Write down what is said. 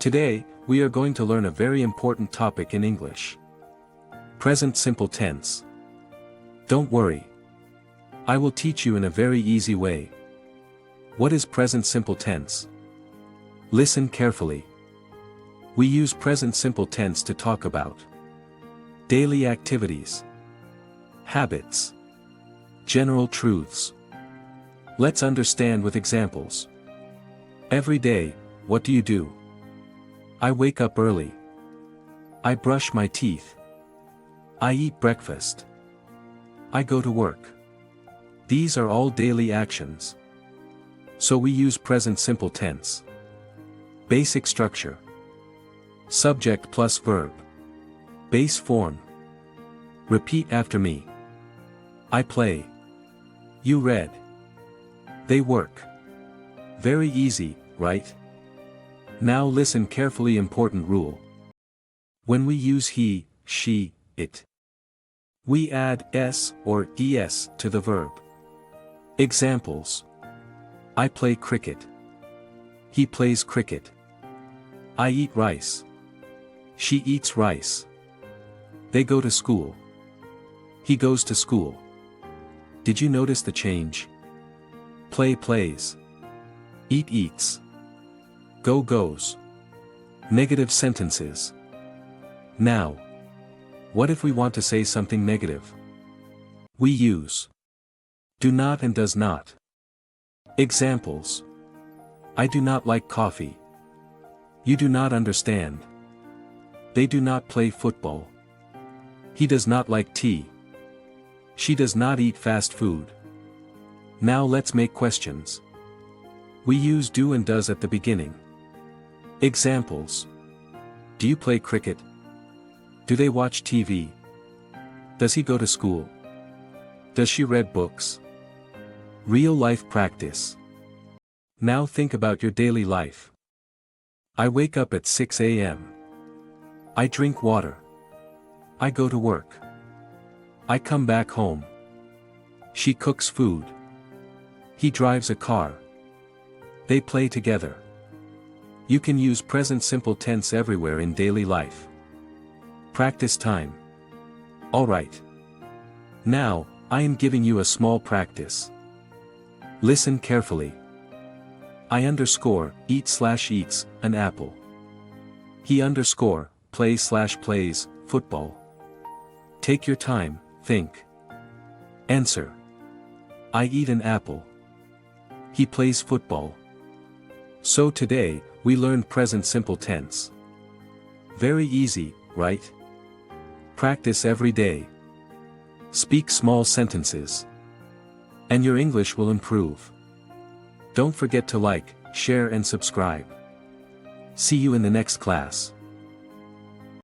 Today, we are going to learn a very important topic in English. Present simple tense. Don't worry. I will teach you in a very easy way. What is present simple tense? Listen carefully. We use present simple tense to talk about daily activities, habits, general truths. Let's understand with examples. Every day, what do you do? I wake up early. I brush my teeth. I eat breakfast. I go to work. These are all daily actions. So we use present simple tense. Basic structure. Subject plus verb. Base form. Repeat after me. I play. You read. They work. Very easy, right? Now listen carefully. Important rule. When we use he, she, it, we add s or es to the verb. Examples. I play cricket. He plays cricket. I eat rice. She eats rice. They go to school. He goes to school. Did you notice the change? Play plays. Eat eats. Go goes. Negative sentences. Now, what if we want to say something negative? We use do not and does not. Examples. I do not like coffee. You do not understand. They do not play football. He does not like tea. She does not eat fast food. Now let's make questions. We use do and does at the beginning. Examples. Do you play cricket? Do they watch TV? Does he go to school? Does she read books? Real life practice. Now think about your daily life. I wake up at 6 a.m. I drink water. I go to work. I come back home. She cooks food. He drives a car. They play together. You can use present simple tense everywhere in daily life. Practice time. Alright. Now, I am giving you a small practice. Listen carefully. I underscore, eats an apple. He underscore, plays, football. Take your time, think. Answer. I eat an apple. He plays football. So today, we learned present simple tense. Very easy, right? Practice every day. Speak small sentences. And your English will improve. Don't forget to like, share and subscribe. See you in the next class.